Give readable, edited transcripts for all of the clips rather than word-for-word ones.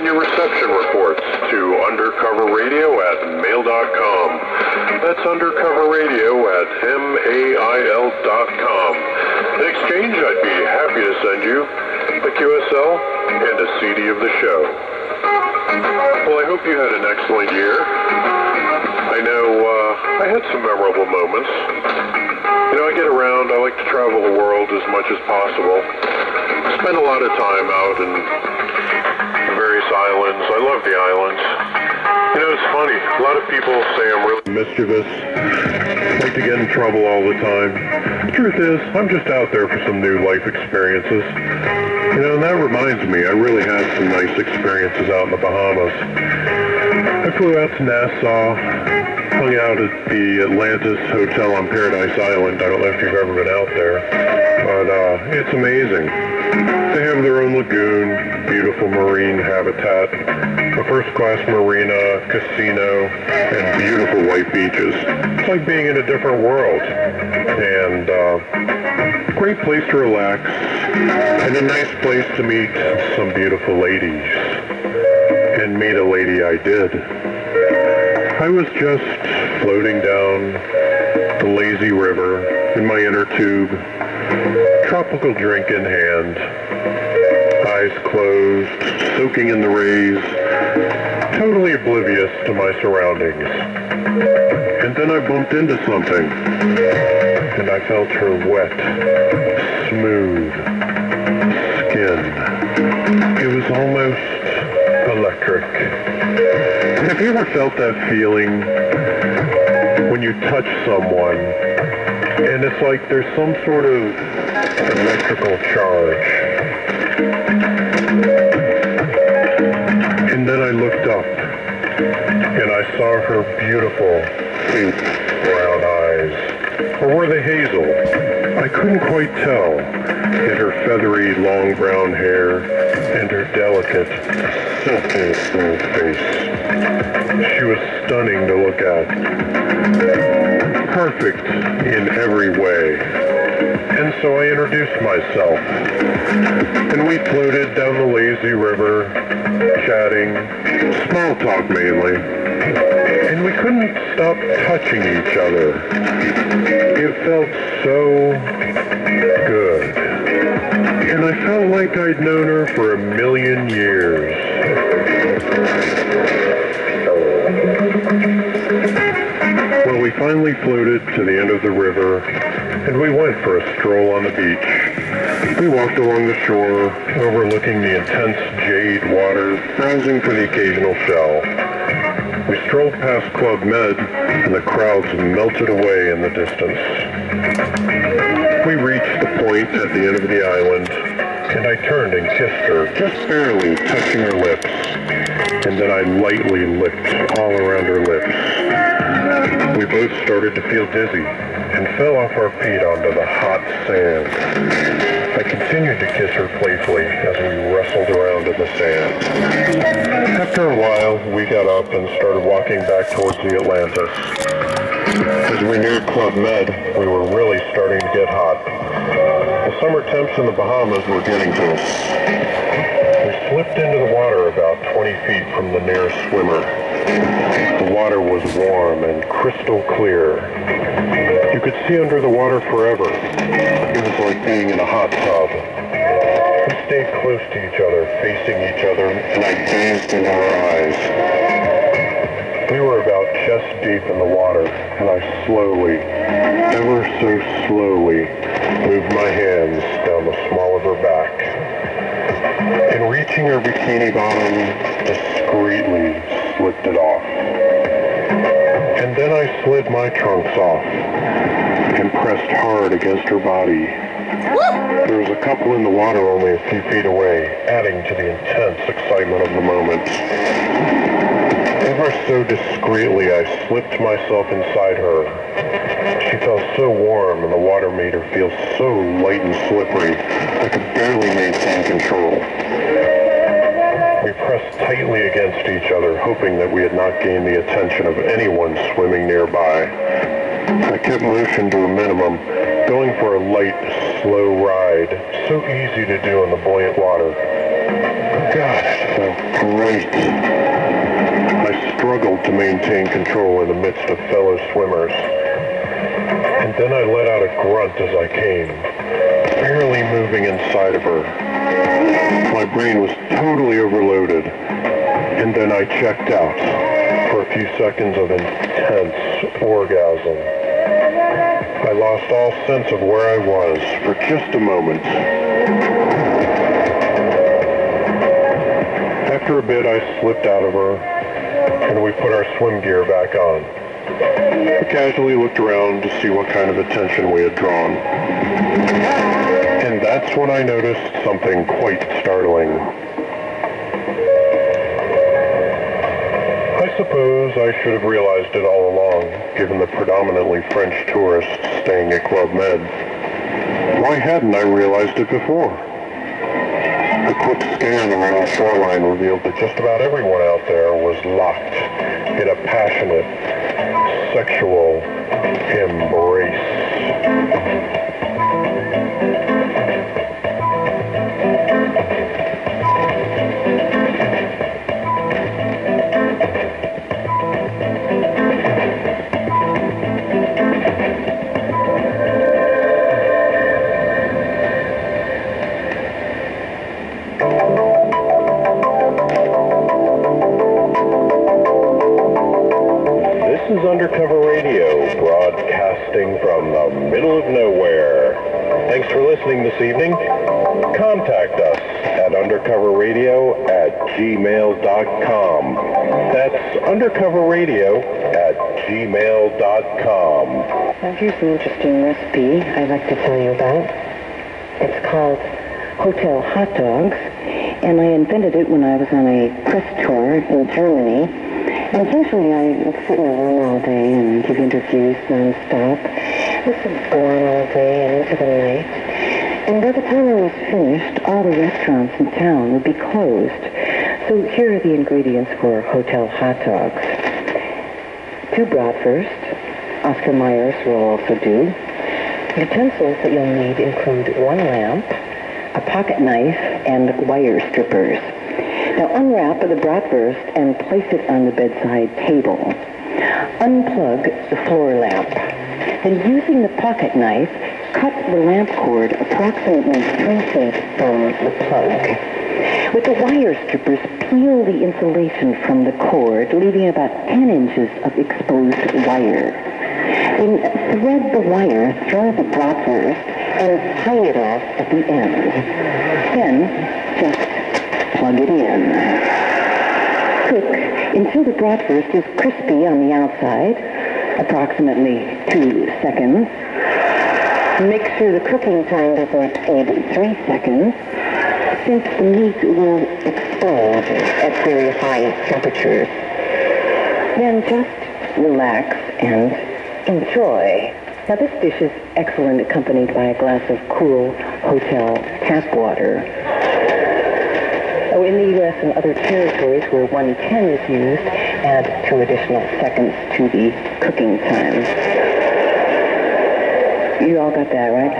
in your reception reports to undercoverradio@mail.com. That's undercoverradio@mail.com. In exchange, I'd be happy to send you a QSL and a CD of the show. Well, I hope you had an excellent year. I know I had some memorable moments. You know, I get around, I like to travel the world as much as possible. Spend a lot of time out in various islands. I love the islands. You know, it's funny. A lot of people say I'm really mischievous. Like to get in trouble all the time. The truth is, I'm just out there for some new life experiences. You know, and that reminds me, I really had some nice experiences out in the Bahamas. I flew out to Nassau, hung out at the Atlantis Hotel on Paradise Island. I don't know if you've ever been out there, but it's amazing. They have their own lagoon, beautiful marine habitat, a first-class marina, casino, and beautiful white beaches. It's like being in a different world, and great place to relax, and a nice place to meet some beautiful ladies. And meet a lady I did. I was just floating down the lazy river in my inner tube, tropical drink in hand, eyes closed, soaking in the rays, totally oblivious to my surroundings. And then I bumped into something, and I felt her wet, smooth skin. It was almost electric. Have you ever felt that feeling when you touch someone and it's like there's some sort of electrical charge? And then I looked up and I saw her beautiful pink brown eyes. Or were they hazel? I couldn't quite tell. And her feathery long brown hair and her delicate silky smooth face. She was stunning to look at. Perfect in every way. And so I introduced myself. And we floated down the lazy river, chatting, small talk mainly. And we couldn't stop touching each other. It felt so good. And I felt like I'd known her for 1,000,000 years. Well, we finally floated to the end of the river, and we went for a stroll on the beach. We walked along the shore, overlooking the intense jade water, browsing for the occasional shell. We strolled past Club Med, and the crowds melted away in the distance. We reached the point at the end of the island, and I turned and kissed her, just barely touching her lips. And then I lightly licked all around her lips. We both started to feel dizzy and fell off our feet onto the hot sand. I continued to kiss her playfully as we wrestled around in the sand. After a while, we got up and started walking back towards the Atlantis. As we neared Club Med, we were really starting to get hot. The summer temps in the Bahamas were getting to us. We slipped into the water about 20 feet from the nearest swimmer. The water was warm and crystal clear. You could see under the water forever. It was like being in a hot tub. We stayed close to each other, facing each other, and I gazed into her eyes. We were about chest deep in the water, and I slowly, ever so slowly, moved my hands down the small of her back. And reaching her bikini bottom, discreetly slipped it off. And then I slid my trunks off and pressed hard against her body. There was a couple in the water only a few feet away, adding to the intense excitement of the moment. Ever so discreetly, I slipped myself inside her. She felt so warm, and the water made her feel so light and slippery, I could barely maintain control. We pressed tightly against each other, hoping that we had not gained the attention of anyone swimming nearby. I kept motion to a minimum, going for a light, slow ride, so easy to do in the buoyant water. God, it felt great maintain control in the midst of fellow swimmers. And then I let out a grunt as I came, barely moving inside of her. My brain was totally overloaded, and then I checked out for a few seconds of intense orgasm. I lost all sense of where I was for just a moment. After a bit, I slipped out of her, and we put our swim gear back on. I casually looked around to see what kind of attention we had drawn. And that's when I noticed something quite startling. I suppose I should have realized it all along, given the predominantly French tourists staying at Club Med. Why hadn't I realized it before? A quick scan along the shoreline revealed that just about everyone out there was locked in a passionate, sexual embrace. Undercover Radio, broadcasting from the middle of nowhere. Thanks for listening this evening. Contact us at undercoverradio@gmail.com. That's undercoverradio@gmail.com. Now here's an interesting recipe I'd like to tell you about. It's called Hotel Hot Dogs, and I invented it when I was on a press tour in Germany. And usually I sit in a room all day and give interviews non-stop. Listen born all day and into the night. And by the time I was finished, all the restaurants in town would be closed. So here are the ingredients for Hotel Hot Dogs. 2 bratwurst. Oscar Mayer's will also do. Utensils that you'll need include 1 lamp, a pocket knife, and wire strippers. Now unwrap the bratwurst and place it on the bedside table. Unplug the floor lamp. Then using the pocket knife, cut the lamp cord approximately 3 feet from the plug. With the wire strippers, peel the insulation from the cord, leaving about 10 inches of exposed wire. Then thread the wire through the bratwurst and tie it off at the end. Then just plug it in. Cook until the bratwurst is crispy on the outside, approximately 2 seconds. Make sure the cooking time doesn't exceed 3 seconds, since the meat will explode at very high temperatures. Then just relax and enjoy. Now this dish is excellent accompanied by a glass of cool hotel tap water. In the U.S. and other territories where 110 is used, add 2 additional seconds to the cooking time. You all got that, right?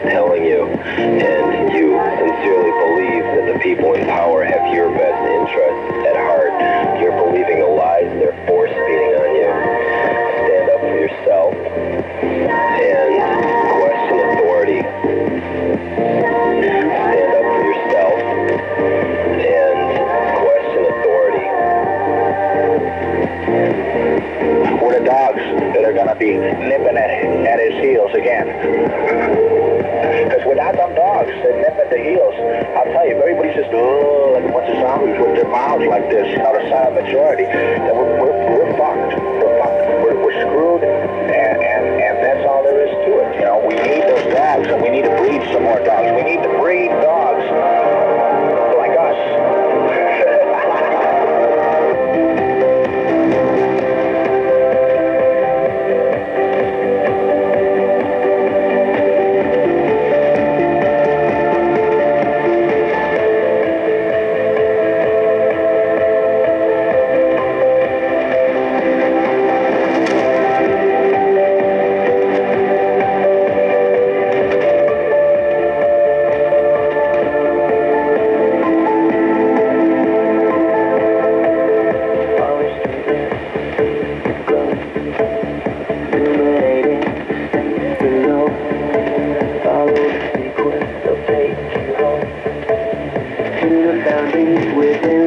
Telling you, and you sincerely believe that the people in power have your best interests at heart, you're believing the lies they're force-feeding on you. Stand up for yourself and question authority. Stand up for yourself and question authority. We're the dogs that are going to be nipping at his heels again. Because without them dogs that nip at the heels, I'll tell you, if everybody says, oh, like a bunch of zombies with their mouths like this, you know, the silent majority, then we're fucked. We're fucked. We're screwed, and that's all there is to it. You know, we need those dogs, and we need to breed some more dogs. We need to breed dogs like us. Within